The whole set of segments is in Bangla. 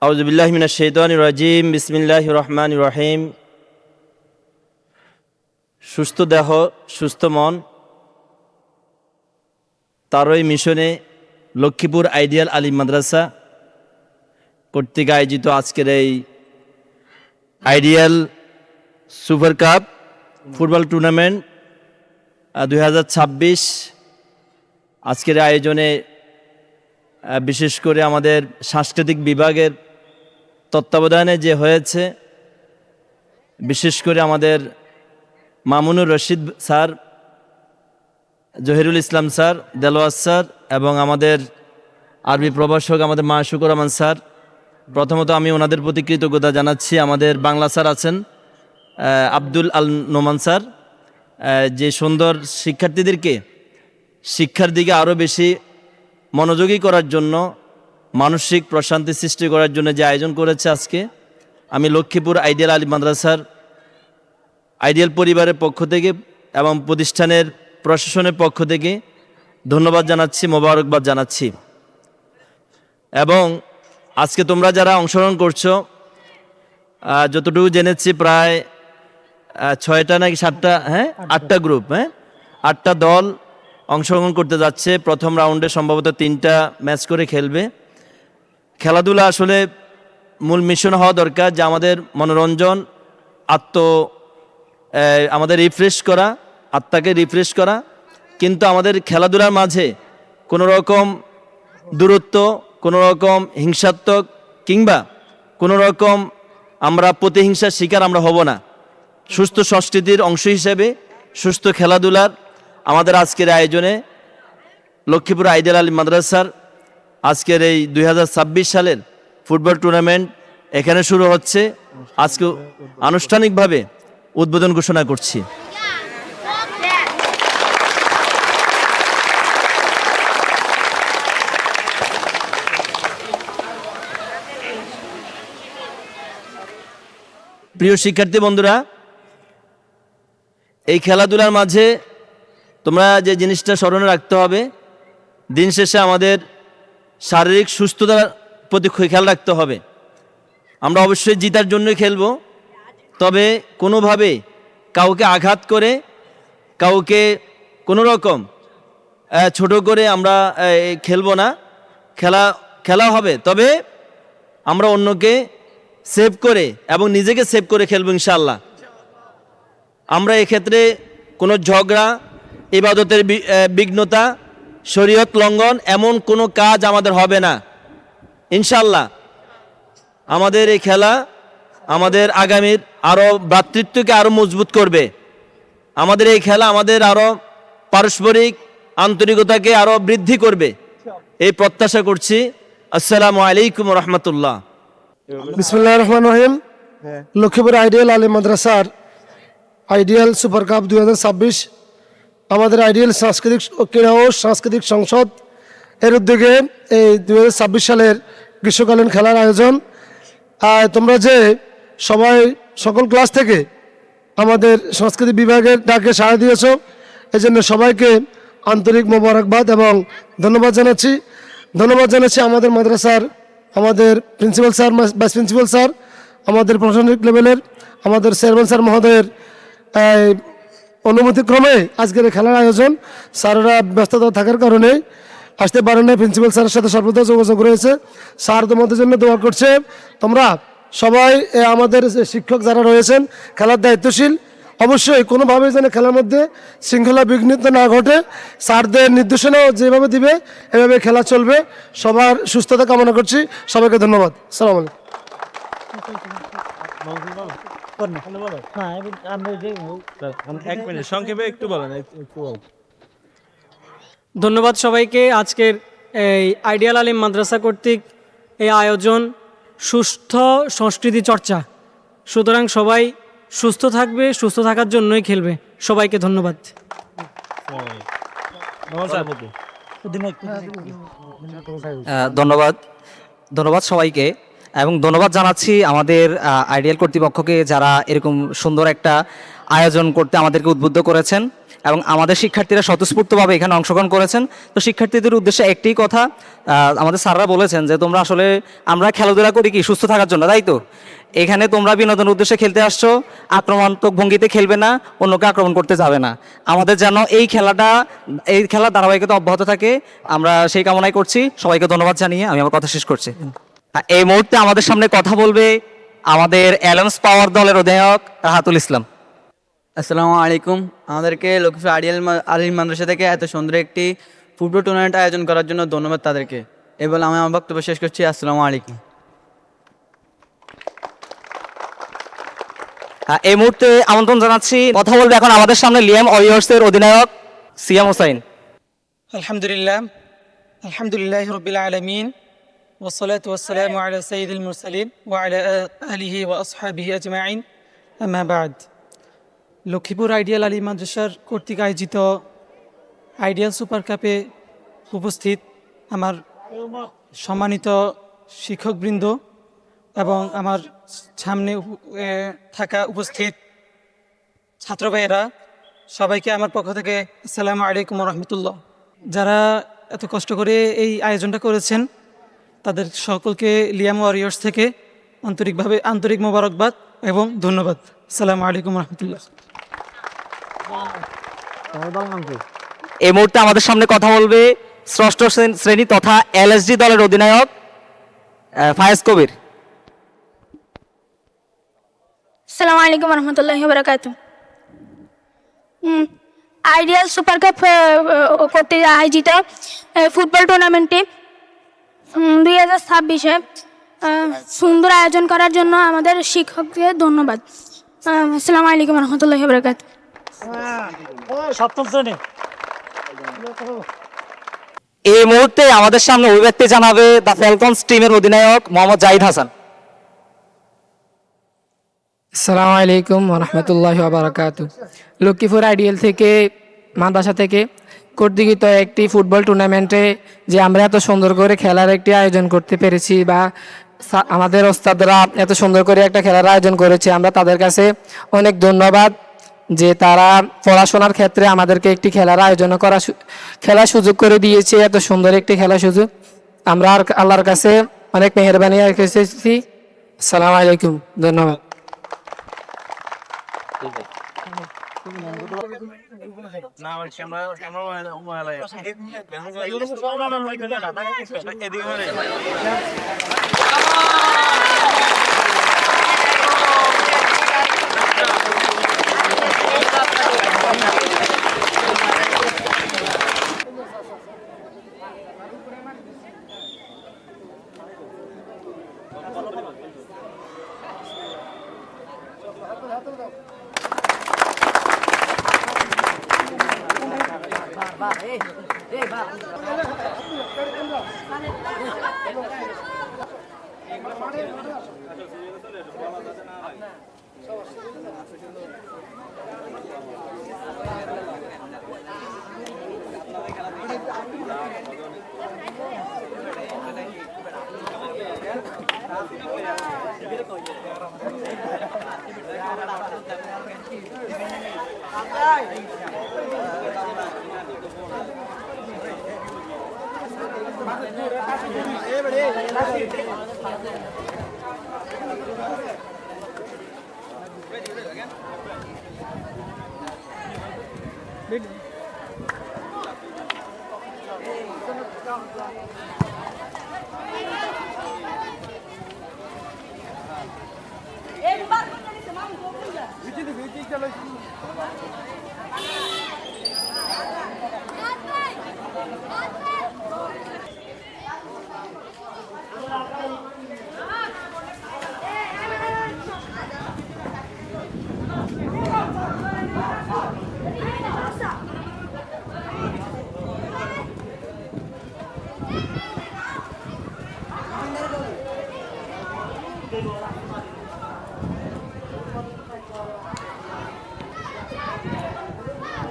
আউযুবিল্লাহি মিনাশ শাইতানির রাজিম। বিসমিল্লাহির রহমানির রহিম। সুস্থ দেহ সুস্থ মন, তারই মিশনে লক্ষ্মীপুর আইডিয়াল আলিম মাদ্রাসা কর্তৃক আয়োজিত আজকের এই ideal super cup football tournament 2026 আজকের আয়োজনে বিশেষ করে আমাদের সাংস্কৃতিক বিভাগের তত্ত্বাবধানে যে হয়েছে, বিশেষ করে আমাদের মামুনুর রশিদ স্যার, জহিরুল ইসলাম স্যার, দেলোয়ার স্যার এবং আমাদের আরবি প্রভাষক আমাদের মাশুকুর রহমান স্যার, প্রথমত আমি ওনাদের প্রতি কৃতজ্ঞতা জানাচ্ছি। আমাদের বাংলা স্যার আছেন আব্দুল আল নোমান স্যার, যে সুন্দর শিক্ষার্থীদেরকে শিক্ষার দিকে আরও বেশি মনোযোগী করার জন্য, মানসিক প্রশান্তি সৃষ্টি করার জন্য যে আয়োজন করেছে আজকে, আমি লক্ষ্মীপুর আইডিয়াল আলিম মাদ্রাসার আইডিয়াল পরিবারের পক্ষ থেকে এবং প্রতিষ্ঠানের প্রশাসনের পক্ষ থেকে ধন্যবাদ জানাচ্ছি, মোবারকবাদ জানাচ্ছি। এবং আজকে তোমরা যারা অংশগ্রহণ করছো, যতটুকু জেনেছি প্রায় 6টা নাকি 7টা, 8টা গ্রুপ, 8টা দল অংশগ্রহণ করতে যাচ্ছে। প্রথম রাউন্ডে সম্ভবত 3টা ম্যাচ করে খেলবে। খেলাধুলা আসলে মূল মিশন হওয়া দরকার, যে আমাদের মনোরঞ্জন, আমাদের রিফ্রেশ করা, আত্মাকে রিফ্রেশ করা। কিন্তু আমাদের খেলাধুলার মাঝে কোনো রকম দূরত্ব, কোনো রকম হিংসাত্মক কিংবা কোনো রকম আমরা প্রতিহিংসার শিকার আমরা হব না। সুস্থ সংস্কৃতির অংশ হিসেবে সুস্থ খেলাধুলার আমাদের আজকের আয়োজনে লক্ষ্মীপুর আইডিয়াল আলিম মাদ্রাসার আজকের এই 2026 সালের ফুটবল টুর্নামেন্ট এখানে শুরু হচ্ছে। আজকে আনুষ্ঠানিকভাবে উদ্বোধন ঘোষণা করছি। প্রিয় শিক্ষার্থী বন্ধুরা, এই খেলাধুলার মাঝে তোমরা যে জিনিসটা স্মরণে রাখতে হবে, দিন শেষে আমাদের শারীরিক সুস্থতার প্রতি খেয়াল রাখতে হবে। আমরা অবশ্যই জিতার জন্যই খেলব, তবে কোনোভাবে কাউকে আঘাত করে, কাউকে কোনো রকম ছোট করে আমরা খেলব না। খেলা হবে, তবে আমরা অন্যকে সেভ করে এবং নিজেকে সেভ করে খেলব ইনশাআল্লাহ। আমরা এক্ষেত্রে কোনো ঝগড়া, ইবাদতের বিঘ্নতা, শরীয়ত লঙ্ঘন এমন কোনো কাজ আমাদের হবে না ইনশাআল্লাহ। আমাদের এই খেলা আমাদের আগামীর আরও ভ্রাতৃত্বকে আরও মজবুত করবে। আমাদের এই খেলা আমাদের আরও পারস্পরিক আন্তরিকতাকে আরও বৃদ্ধি করবে, এই প্রত্যাশা করছি। আসসালামু আলাইকুম রহমতুল্লাহ। বিসমিল্লাহির রহমানির রহিম। লক্ষ্মীপুর আইডিয়াল আলিম মাদ্রাসার আইডিয়াল সুপার কাপ 2026 আমাদের আইডিয়াল সাংস্কৃতিক ক্রীড়া ও সাংস্কৃতিক সংসদ এর উদ্যোগে এই 2026 সালের গ্রীষ্মকালীন খেলার আয়োজন। তোমরা যে সবাই সকল ক্লাস থেকে আমাদের সংস্কৃতি বিভাগের ডাকে সাড়া দিয়েছো, এই জন্য সবাইকে আন্তরিক মোবারকবাদ এবং ধন্যবাদ জানাচ্ছি। আমাদের মাদ্রাসার আমাদের principal sir, vice principal sir, আমাদের প্রশাসনিক লেভেলের আমাদের চেয়ারম্যান স্যার মহোদয়ের অনুমতিক্রমে আজকের খেলার আয়োজন। স্যাররা ব্যস্ততা থাকার কারণে আসতে পারেন না। প্রিন্সিপাল স্যারের সাথে সর্বদা যোগাযোগ রয়েছে। স্যার তোমাদের জন্য দোয়া করছে। তোমরা সবাই আমাদের শিক্ষক যারা রয়েছেন, খেলার দায়িত্বশীল, অবশ্যই কোনোভাবেই যেন খেলার মধ্যে শৃঙ্খলা বিঘ্নিত না ঘটে। স্যারদের নির্দেশনাও যেভাবে দিবে এভাবে খেলা চলবে। সবার সুস্থতা কামনা করছি। সবাইকে ধন্যবাদ। আসসালামু আলাইকুম। এক মিনিট সংক্ষেপে একটু বলেন একটু বলেন। ধন্যবাদ সবাইকে। আজকের এই আইডিয়াল আলিম মাদ্রাসা কর্তৃক এই আয়োজন সুস্থ সংস্কৃতি চর্চা, সুতরাং সবাই সুস্থ থাকবে, সুস্থ থাকার জন্যই খেলবে। সবাইকে ধন্যবাদ। ধন্যবাদ ধন্যবাদ সবাইকে, এবং ধন্যবাদ জানাচ্ছি আমাদের আইডিয়াল কর্তৃপক্ষকে যারা এরকম সুন্দর একটা আয়োজন করতে আমাদেরকে উদ্বুদ্ধ করেছেন এবং আমাদের শিক্ষার্থীরা স্বতঃস্ফূর্তভাবে এখানে অংশগ্রহণ করেছেন। তো শিক্ষার্থীদের উদ্দেশ্যে একটি কথা, আমাদের স্যাররা বলেছেন যে তোমরা আসলে আমরা খেলাধুলা করি কি সুস্থ থাকার জন্য, তাই তো? এখানে তোমরা বিনোদনের উদ্দেশ্যে খেলতে আসছো, আক্রমণাত্মক ভঙ্গিতে খেলবে না, অন্যকে আক্রমণ করতে যাবে না। আমাদের যেন এই খেলার ধারাবাহিকতা অব্যাহত থাকে, আমরা সেই কামনাই করছি। সবাইকে ধন্যবাদ জানিয়ে আমি আমার কথা শেষ করছি। এই মুহূর্তে আমাদের সামনে কথা বলবে আমাদের অ্যালায়েন্স পাওয়ার দলের অধিনায়ক রাহাতুল ইসলাম। আসসালামু আলাইকুম। আমাদেরকে লক্ষ্মীপুর আলিম মাদ্রাসা থেকে এত সুন্দর একটি ফুটবল টুর্নামেন্ট আয়োজন করার জন্য ধন্যবাদ তাদেরকে। এই বলে আমি আমার বক্তব্য শেষ করছি। আসসালামু আলাইকুম। এই মুহূর্তে আমন্ত্রণ জানাচ্ছি, কথা বলবে এখন আমাদের সামনে লিয়াম ওয়ারিয়র্সের অধিনায়ক সিয়াম হোসাইন। আলহামদুলিল্লাহ রবিল আলমিন, ওসলাতু ওয়াসসালামু আলা সাইয়্যিদিল মুরসালিন ওয়া আলা আলিহি ওয়া আসহাবিহি আজমাইন, আম্মা বাদ। লক্ষ্মীপুর আইডিয়াল আলী মাদ্রাসার কর্তৃক আয়োজিত আইডিয়াল সুপার কাপে উপস্থিত আমার সম্মানিত শিক্ষকবৃন্দ এবং আমার সামনে থাকা উপস্থিত ছাত্র ভাইয়েরা, সবাইকে আমার পক্ষ থেকে আসসালামু আলাইকুম রহমতুল্লাহ। যারা এত কষ্ট করে এই আয়োজনটা করেছেন তাদের সকলকে লিয়াম ওয়ারিয়র্স থেকে আন্তরিক মোবারকবাদ এবং ধন্যবাদ। আসসালামু আলাইকুম রহমতুল্লাহ। এই মুহূর্তে আমাদের সামনে কথা বলবে ষষ্ঠ শ্রেণী তথা এলএসডি দলের অধিনায়ক ফায়েজ কবির। আসসালামু আলাইকুম রহমতুল্লাহি ওয়া বারাকাতুহু। আইডিয়াল সুপার কাপ কর্তৃক আয়োজিত ফুটবল টুর্নামেন্টে 2026-এ সুন্দর আয়োজন করার জন্য আমাদের শিক্ষককে ধন্যবাদ। আসসালামু আলাইকুম রহমতুল্লাহি ওয়া বারাকাতুহু। এই মুহূর্তে আমাদের সামনে অভিব্যক্তি জানাবে দ্য ফ্যালকনস টিমের অধিনায়ক মোহাম্মদ জাহিদ হাসান। আসসালামু আলাইকুম রহমতুল্লাহি ওয়া বারাকাতুহু। লক্ষ্মীপুর আইডিয়াল থেকে মাদ্রাসা থেকে কর্তৃকৃত একটি ফুটবল টুর্নামেন্টে যে আমরা এত সুন্দর করে খেলার একটি আয়োজন করতে পেরেছি, বা আমাদের ওস্তাদরা এত সুন্দর করে একটা খেলার আয়োজন করেছে, আমরা তাদের কাছে অনেক ধন্যবাদ যে তারা পড়াশোনার ক্ষেত্রে আমাদেরকে একটি খেলার আয়োজন খেলার সুযোগ করে দিয়েছে, এত সুন্দর একটি খেলার সুযোগ। আমরা আল্লাহর কাছে অনেক মেহেরবানি রেখেছি। আসসালামু আলাইকুম, ধন্যবাদ।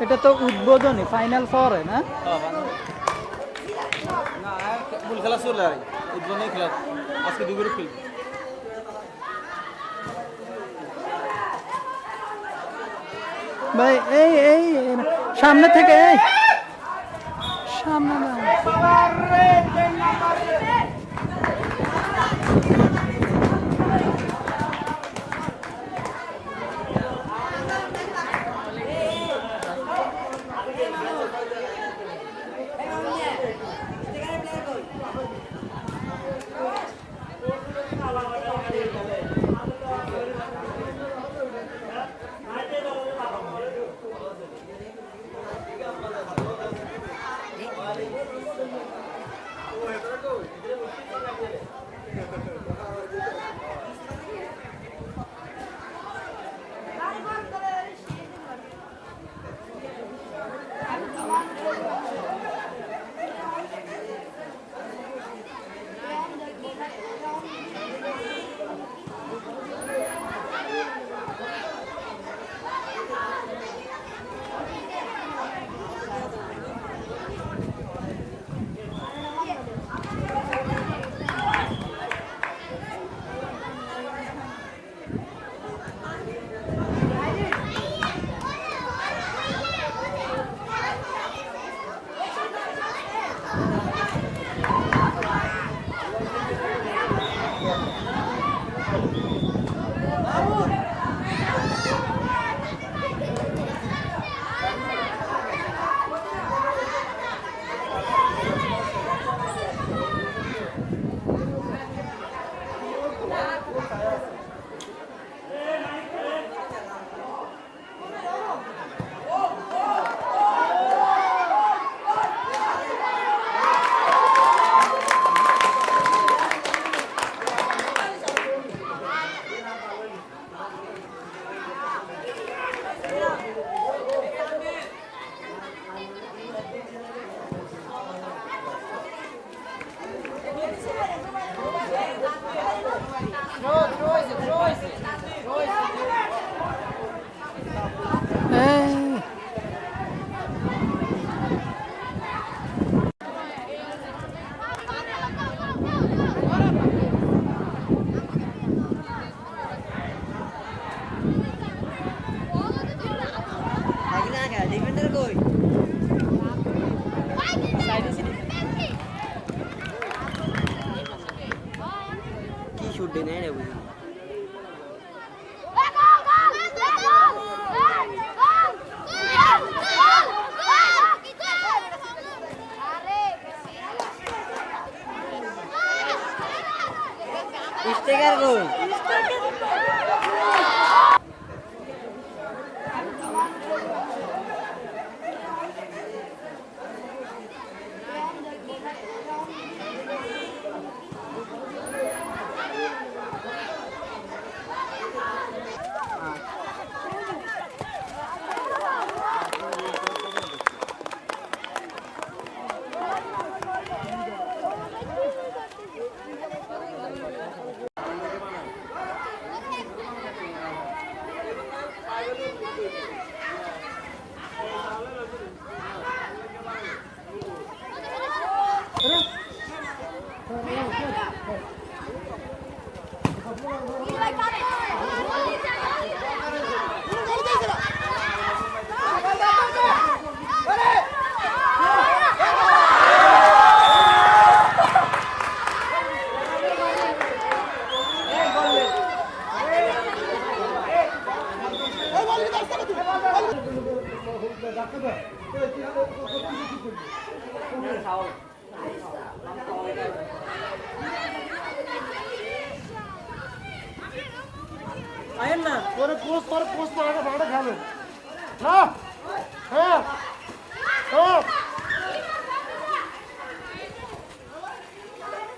এটা তো উদ্বোধনী, ফাইনাল পরে না? মূল খেলা চলে আর উদ্বোধনী খেলা আজকে দুই গ্রুপ খেলবে। ভাই এই এই সামনে থেকে এই সামনে না।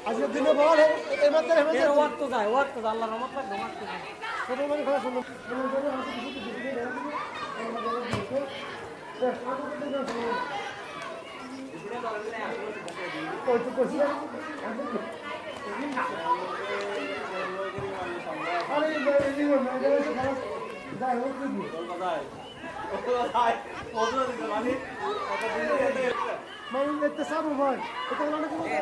আজকের দিনে বল এর মধ্যে ওয়াক্ত যায়, ওয়াক্ত আল্লাহর রহমত লাগবে, ওয়াক্ত যায়। ছোট মানে খেলা শুনলাম আরে মানে দেখতে সাবো ভাই এটা মানে কোনো না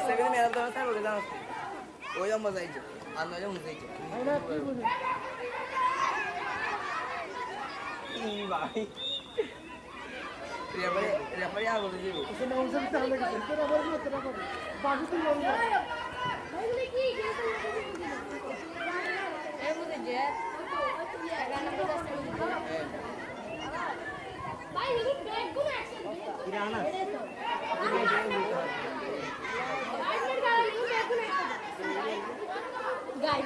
কি বলি এটা উনসে তাহলে কি তোরা বলবি তোরা বলবি বাকি তুই বলবি গাড়ি